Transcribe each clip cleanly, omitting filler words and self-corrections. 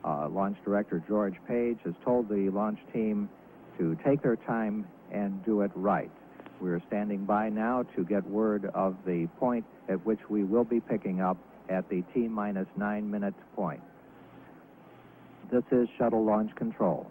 Launch Director George Page has told the launch team to take their time and do it right. We're standing by now to get word of the point at which we will be picking up at the T-minus 9-minute point. This is Shuttle Launch Control.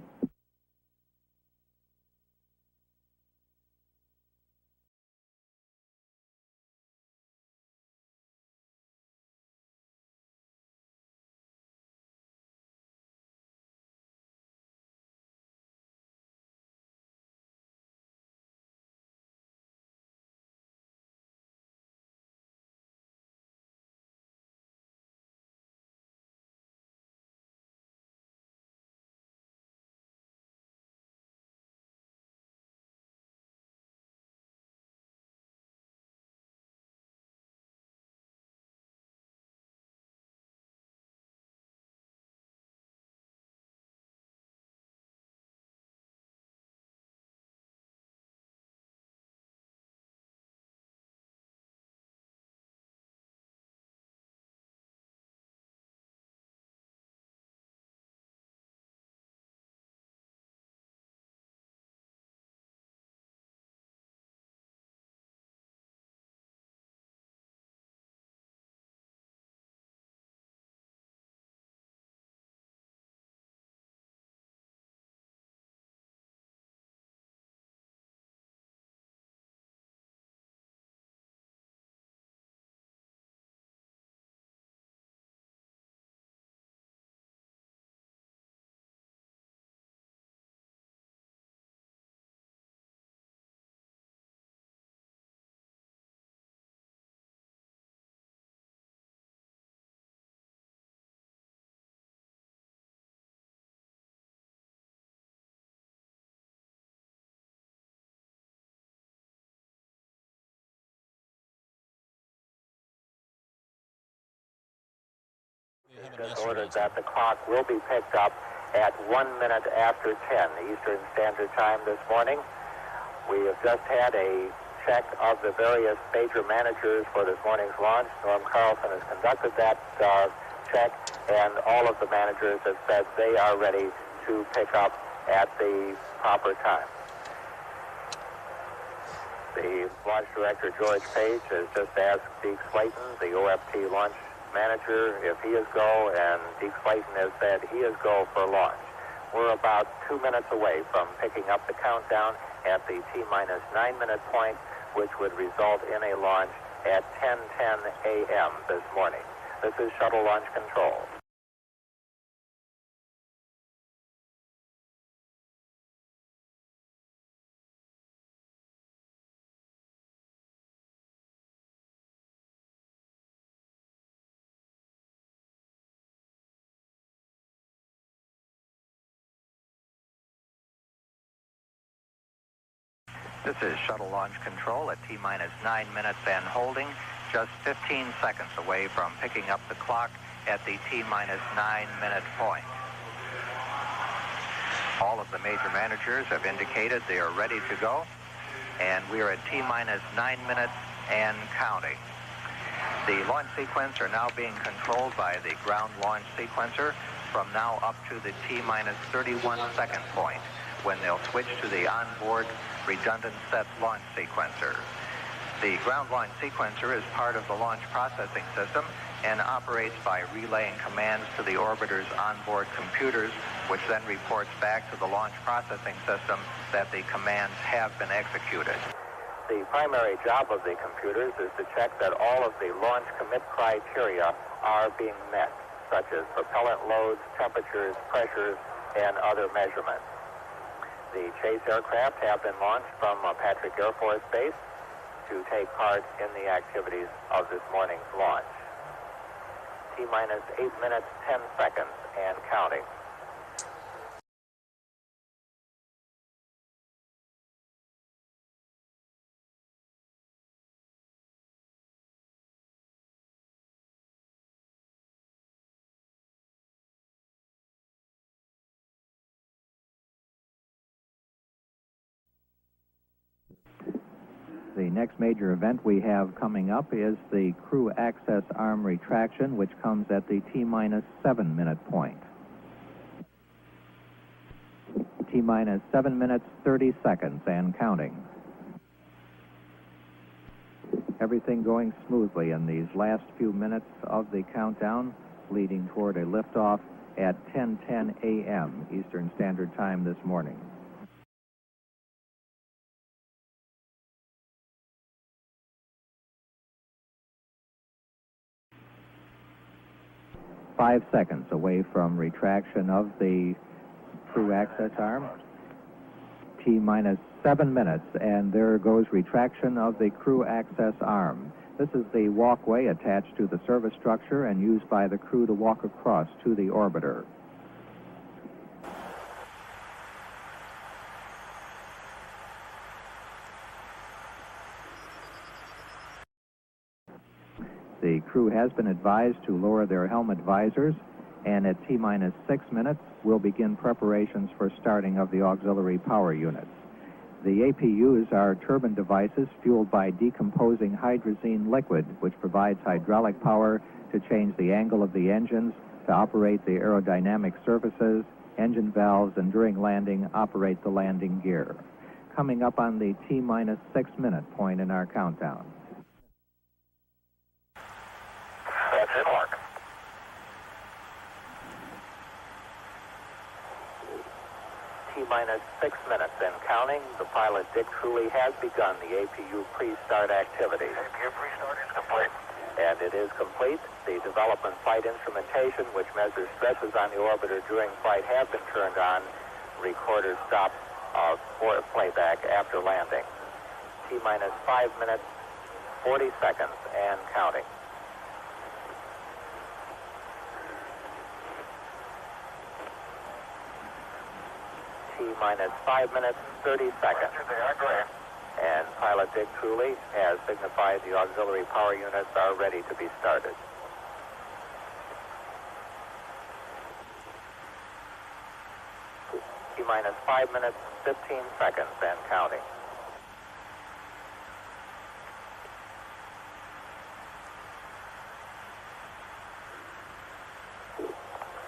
Just ordered that the clock will be picked up at 1 minute after 10 Eastern Standard Time this morning. We have just had a check of the various major managers for this morning's launch. Norm Carlson has conducted that check, and all of the managers have said they are ready to pick up at the proper time. The launch director, George Page, has just asked Deke Slayton, the OFT launch manager, if he is go, and Deke Slayton has said he is go for launch. We're about 2 minutes away from picking up the countdown at the T-minus 9-minute point, which would result in a launch at 10:10 a.m. this morning. This is Shuttle Launch Control. This is Shuttle Launch Control at T-minus 9 minutes and holding, just 15 seconds away from picking up the clock at the T-minus 9-minute point. All of the major managers have indicated they are ready to go, and we are at T-minus 9 minutes and counting. The launch sequence are now being controlled by the ground launch sequencer from now up to the T-minus 31-second point, when they'll switch to the onboard redundant set launch sequencer. The ground launch sequencer is part of the launch processing system and operates by relaying commands to the orbiter's onboard computers, which then reports back to the launch processing system that the commands have been executed. The primary job of the computers is to check that all of the launch commit criteria are being met, such as propellant loads, temperatures, pressures, and other measurements. The chase aircraft have been launched from Patrick Air Force Base to take part in the activities of this morning's launch. T-minus 8 minutes, 10 seconds, and counting. The next major event we have coming up is the crew access arm retraction, which comes at the T-minus 7-minute point. T-minus 7 minutes, 30 seconds and counting. Everything going smoothly in these last few minutes of the countdown, leading toward a liftoff at 10:10 a.m. Eastern Standard Time this morning. 5 seconds away from retraction of the crew access arm. T-minus 7 minutes, and there goes retraction of the crew access arm. This is the walkway attached to the service structure and used by the crew to walk across to the orbiter. The crew has been advised to lower their helmet visors, and at T-minus 6 minutes, we'll begin preparations for starting of the auxiliary power units. The APUs are turbine devices fueled by decomposing hydrazine liquid, which provides hydraulic power to change the angle of the engines, to operate the aerodynamic surfaces, engine valves, and during landing, operate the landing gear. Coming up on the T-minus 6 minute point in our countdown. That's it, Mark. T-minus 6 minutes and counting. The pilot, Dick Truly, has begun the APU pre-start activities. APU pre-start is complete. And it is complete. The development flight instrumentation, which measures stresses on the orbiter during flight, have been turned on. Recorder stopped for playback after landing. T-minus 5 minutes, 40 seconds and counting. T-minus 5 minutes, 30 seconds. And pilot Dick Truly has signified the auxiliary power units are ready to be started. T-minus 5 minutes, 15 seconds and counting.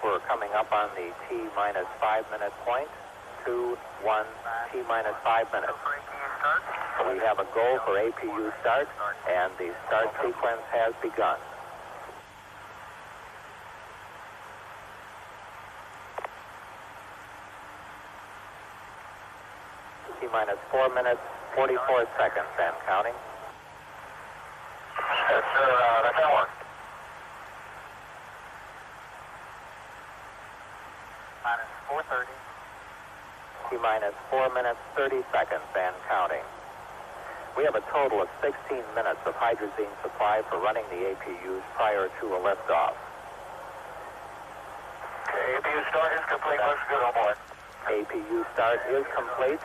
We're coming up on the T-minus 5 minute point. 2, 1, T-minus 5 minutes. We have a goal for APU start, and the start sequence has begun. T-minus 4 minutes, 44 seconds and counting. Yes, sir, that's our. Minus 4:30. T-minus 4 minutes, 30 seconds and counting. We have a total of 16 minutes of hydrazine supply for running the APUs prior to a liftoff. Okay, APU start is complete. Looks good on board. APU start is complete.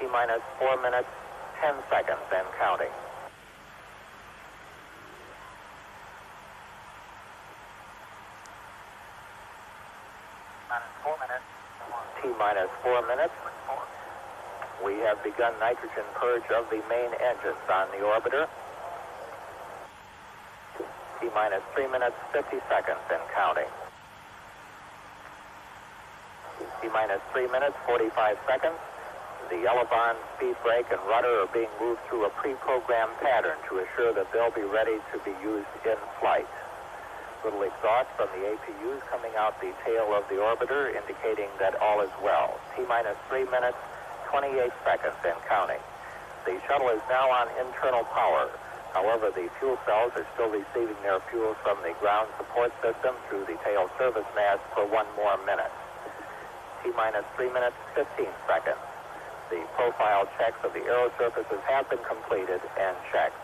T-minus 4 minutes, 10 seconds and counting. T-minus 4 minutes. We have begun nitrogen purge of the main engines on the orbiter. T-minus 3 minutes, 50 seconds and counting. T-minus 3 minutes, 45 seconds. The elevon, speed brake, and rudder are being moved through a pre-programmed pattern to assure that they'll be ready to be used in flight. Little exhaust from the APUs coming out the tail of the orbiter, indicating that all is well. T-minus 3 minutes, 28 seconds and counting. The shuttle is now on internal power. However, the fuel cells are still receiving their fuel from the ground support system through the tail service mast for 1 more minute. T-minus 3 minutes, 15 seconds. The profile checks of the aero surfaces have been completed and checked.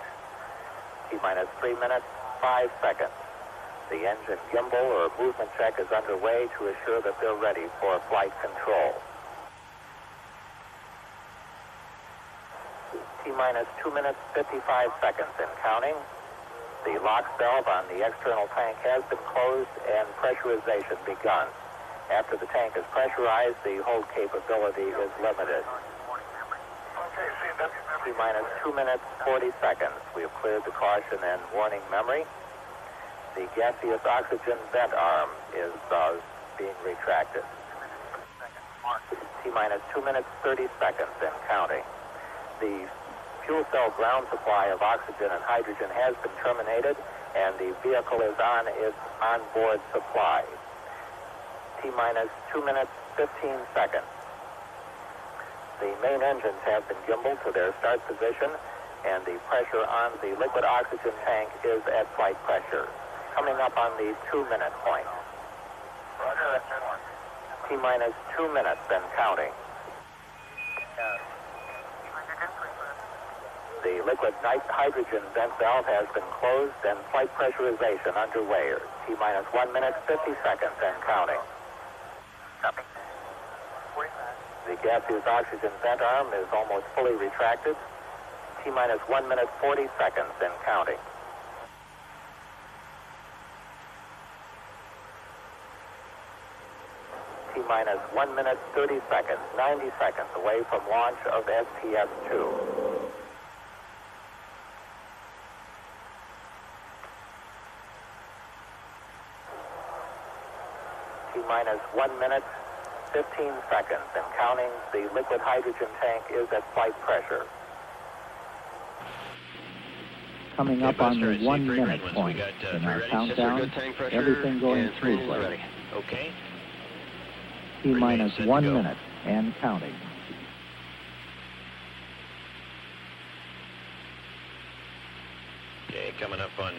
T-minus 3 minutes, 5 seconds. The engine gimbal or movement check is underway to assure that they're ready for flight control. T-minus 2 minutes, 55 seconds and counting. The lock valve on the external tank has been closed and pressurization begun. After the tank is pressurized, the hold capability is limited. T-minus 2 minutes, 40 seconds. We have cleared the caution and warning memory. The gaseous oxygen vent arm is being retracted. T-minus 2 minutes, 30 seconds and counting. The fuel cell ground supply of oxygen and hydrogen has been terminated, and the vehicle is on its onboard supply. T-minus 2 minutes, 15 seconds. The main engines have been gimbaled to their start position, and the pressure on the liquid oxygen tank is at flight pressure. Coming up on the 2-minute point. T-minus 2 minutes and counting. The liquid hydrogen vent valve has been closed and flight pressurization underway. T-minus 1 minute, 50 seconds and counting. Copy. The gaseous oxygen vent arm is almost fully retracted. T-minus 1 minute, 40 seconds and counting. T-minus 1 minute, 30 seconds, 90 seconds away from launch of STS-2. T-minus 1 minute, 15 seconds and counting. The liquid hydrogen tank is at flight pressure. Coming up on the 1 minute point in our countdown, everything going smoothly. Okay. T-minus 1 minute and counting. Okay, coming up on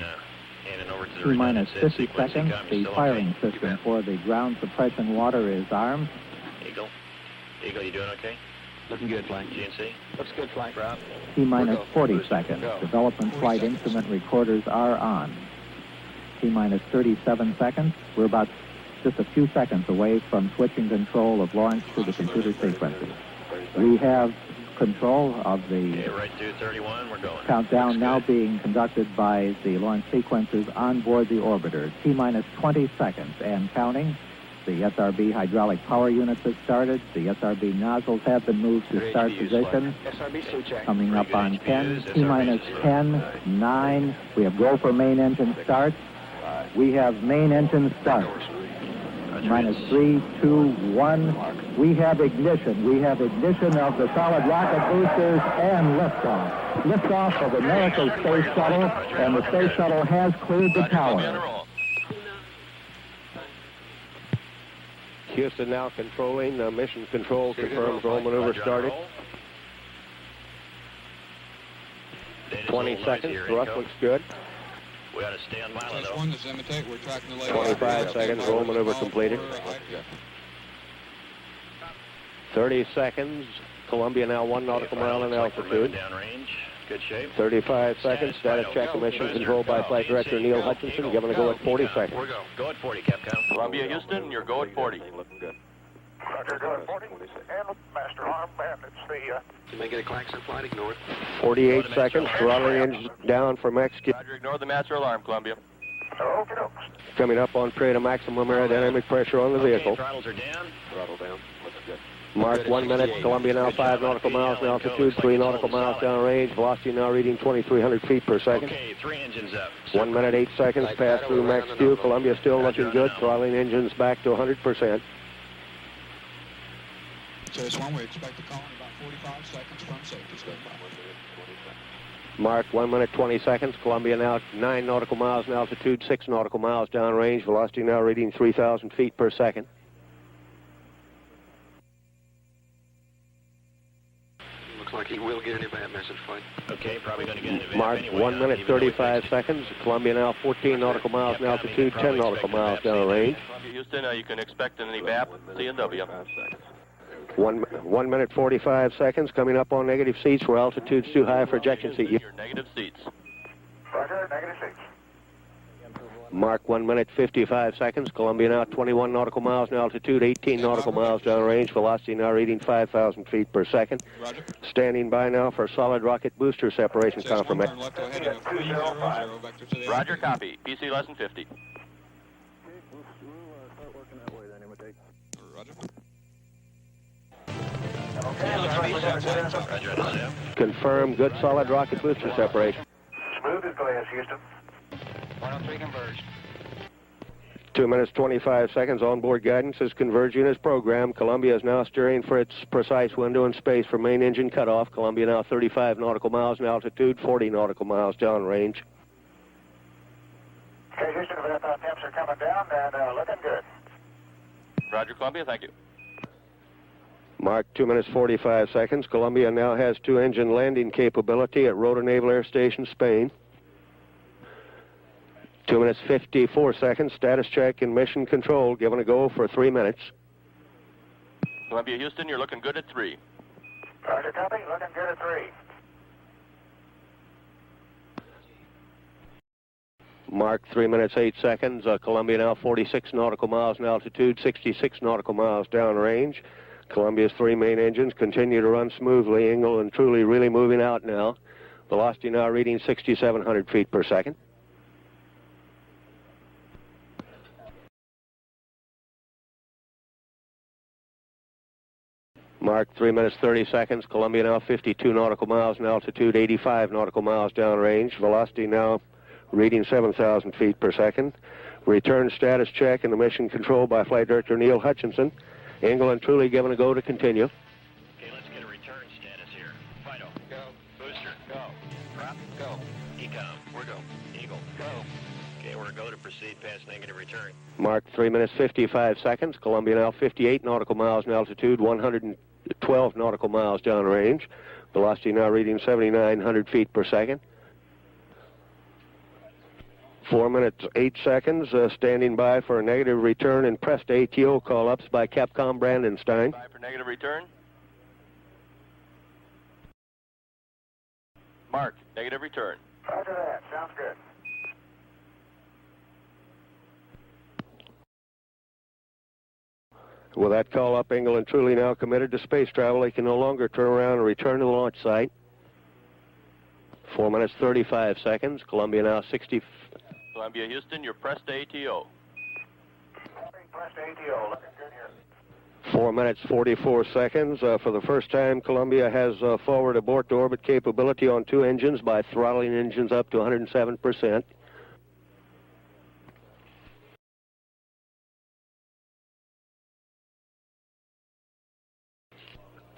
handing over to the T-minus redundant 50 sequencing seconds. com. The Still firing okay? system for the ground suppression water is armed. Eagle, you doing okay? Looking good, flight. GNC? Looks good, flight. Rob? T-minus 40 Boost. seconds. Go. Development 40 flight seconds. instrument recorders are on. T-minus 37 seconds. We're about just a few seconds away from switching control of launch to the computer sequences. We have control of the Okay, right to 31, we're going. countdown Looks now good. being conducted by the launch sequences on board the orbiter. T-minus 20 seconds and counting. The SRB hydraulic power units have started. The SRB nozzles have been moved to Great start views, position. SRB suit check. Coming Pretty up good on HPUs, 10, SRBs T-minus as well. 10, 9. We have go for main engine start. We have main engine start. Minus 3, 2, 1. We have ignition. We have ignition of the solid rocket boosters and liftoff. Liftoff of America's Space Shuttle, and the Space Shuttle has cleared the tower. Houston now controlling. Mission control confirms roll maneuver started. 20 seconds. Thrust looks good. We ought to stay on Milo, though. One, this is imitate. We're tracking the layout. 25 seconds. Roll maneuver completed. 30 seconds. Columbia now 1 nautical mile in altitude. Downrange. Good shape. 35 seconds. Status check of mission controlled by Flight Director Neil Hutchinson. Given a go at 40 seconds. We're go. Go at 40, Capcom. Columbia, Houston, you're go at 40. Looking good. Roger, go at 40. And master arm, and it's the... You may get a klaxon flight, ignore it. 48 seconds. Throttling engine down for Mexico. Roger, ignore the master alarm, Columbia. Okay, dokes. Coming up on trade of maximum aerodynamic pressure on the vehicle. Okay, throttles are down. Throttle down. Looks good. Mark 1 minute. Columbia now 5 nautical miles in altitude, 3 nautical miles downrange. Velocity now reading 2,300 feet per second. Okay, 3 engines up. 1 minute, 8 seconds. Pass through max Q. Columbia still looking good. Throttling engines back to 100%. So this one, we expect to call in about 45 seconds from safety. Stand by. Mark 1 minute, 20 seconds. Columbia now 9 nautical miles in altitude, 6 nautical miles downrange. Velocity now reading 3,000 feet per second. Looks like he will get an event message, flight. Okay, probably going to get an event Mark anyway. 1 minute, even though we 35 fixed seconds. Columbia now 14 nautical miles in altitude, 10 nautical miles downrange. Columbia, Houston, you can expect an evap, C&W. 1 minute, 45 seconds. Coming up on negative seats where altitude's too high for ejection seat. Your negative seats. Roger, negative 6. Mark 1 minute, 55 seconds. Columbia now 21 nautical miles in altitude, 18 nautical miles downrange. Velocity now reading 5,000 feet per second. Roger. Standing by now for solid rocket booster separation Says one confirmation. turn left, go ahead of 300 vector to the Roger, copy. PC less than 50. Roger. Roger, understand. Confirm good solid rocket booster separation. Smooth as glass, Houston. 103 converged. 2 minutes, 25 seconds. Onboard guidance is converging as programmed. Columbia is now steering for its precise window in space for main engine cutoff. Columbia now 35 nautical miles in altitude, 40 nautical miles downrange. Okay, Houston, the temps are coming down and looking good. Roger, Columbia. Thank you. Mark, 2 minutes, 45 seconds. Columbia now has two-engine landing capability at Rota Naval Air Station, Spain. 2 minutes, 54 seconds. Status check and mission control. Given a go for 3 minutes. Columbia, Houston, you're looking good at 3. Roger, copy. Looking good at 3. Mark, 3 minutes, 8 seconds. Columbia now 46 nautical miles in altitude, 66 nautical miles downrange. Columbia's 3 main engines continue to run smoothly. Engle and truly really moving out now. Velocity now reading 6,700 feet per second. Mark, 3 minutes, 30 seconds. Columbia now 52 nautical miles in altitude, 85 nautical miles downrange. Velocity now reading 7,000 feet per second. Return status check and the mission control by Flight Director Neil Hutchinson. Engle and truly given a go to continue. Okay, let's get a return status here. Fido. Go. Booster. Go. Prop. Go. Ecom. We're go. Eagle. Go. Okay, we're go to proceed past negative return. Mark, 3 minutes, 55 seconds. Columbia now 58 nautical miles in altitude, 112 nautical miles downrange. Velocity now reading 7,900 feet per second. 4 minutes, 8 seconds, standing by for a negative return and pressed ATO call-ups by Capcom Brandenstein. By for negative return. Mark, negative return. Roger that. Sounds good. With that call-up, Engle and truly now committed to space travel. He can no longer turn around and return to the launch site. 4 minutes, 35 seconds. Columbia now 60... Columbia, Houston, you're pressed to ATO. Pressed ATO. Looking good here. 4 minutes, 44 seconds. For the first time, Columbia has forward abort to orbit capability on 2 engines by throttling engines up to 107%.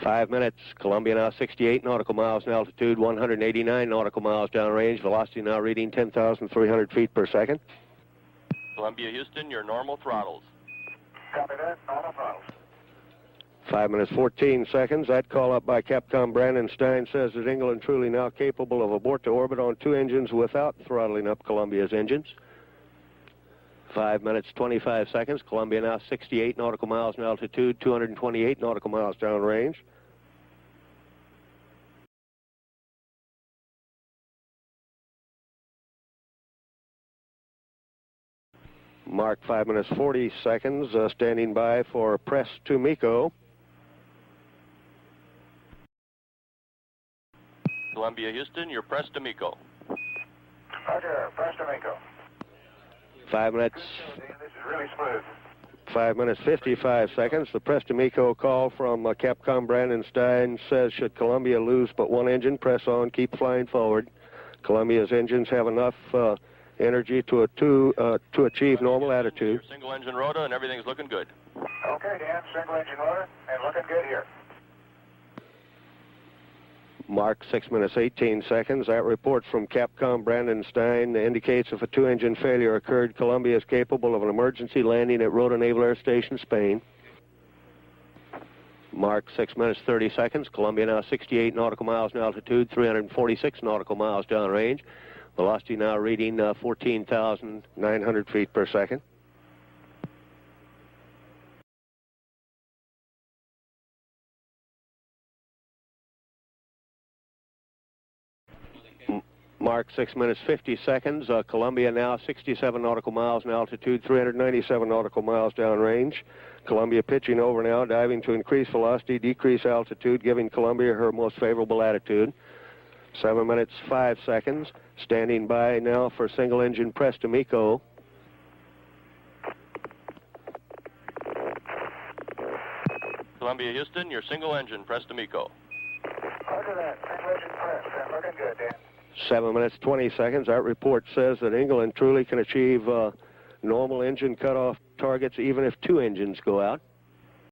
Five minutes. Columbia now 68 nautical miles in altitude, 189 nautical miles downrange. Velocity now reading 10,300 feet per second. Columbia, Houston, your normal throttles. Copy that. Normal throttles. 5 minutes, 14 seconds. That call up by Capcom Brandenstein says that Engle and truly now capable of abort to orbit on 2 engines without throttling up Columbia's engines. 5 minutes, 25 seconds. Columbia now 68 nautical miles in altitude, 228 nautical miles downrange. Mark, 5 minutes, 40 seconds, standing by for press to MECO. Columbia, Houston, you're pressed to MECO. Roger. Pressed to MECO. 5 minutes. This is really smooth. 5 minutes, 55 seconds. The press to MECO call from Capcom Brandenstein says, should Columbia lose but 1 engine, press on, keep flying forward. Columbia's engines have enough energy to achieve normal attitude. Single engine rota and everything's looking good. Okay, Dan. Single engine rotor and looking good here. Mark, 6 minutes, 18 seconds. That report from Capcom Brandenstein indicates if a 2-engine failure occurred, Columbia is capable of an emergency landing at Rota Naval Air Station, Spain. Mark, 6 minutes, 30 seconds. Columbia now 68 nautical miles in altitude, 346 nautical miles downrange. Velocity now reading 14,900 feet per second. Mark, 6 minutes, 50 seconds. Columbia now 67 nautical miles in altitude, 397 nautical miles downrange. Columbia pitching over now, diving to increase velocity, decrease altitude, giving Columbia her most favorable attitude. 7 minutes, 5 seconds. Standing by now for single engine press to MECO. Columbia, Houston, your single engine press to MECO. Roger that. Single engine press. Looking good, Dan. 7 minutes, 20 seconds. That report says that Engle and truly can achieve Normal engine cutoff targets even if 2 engines go out.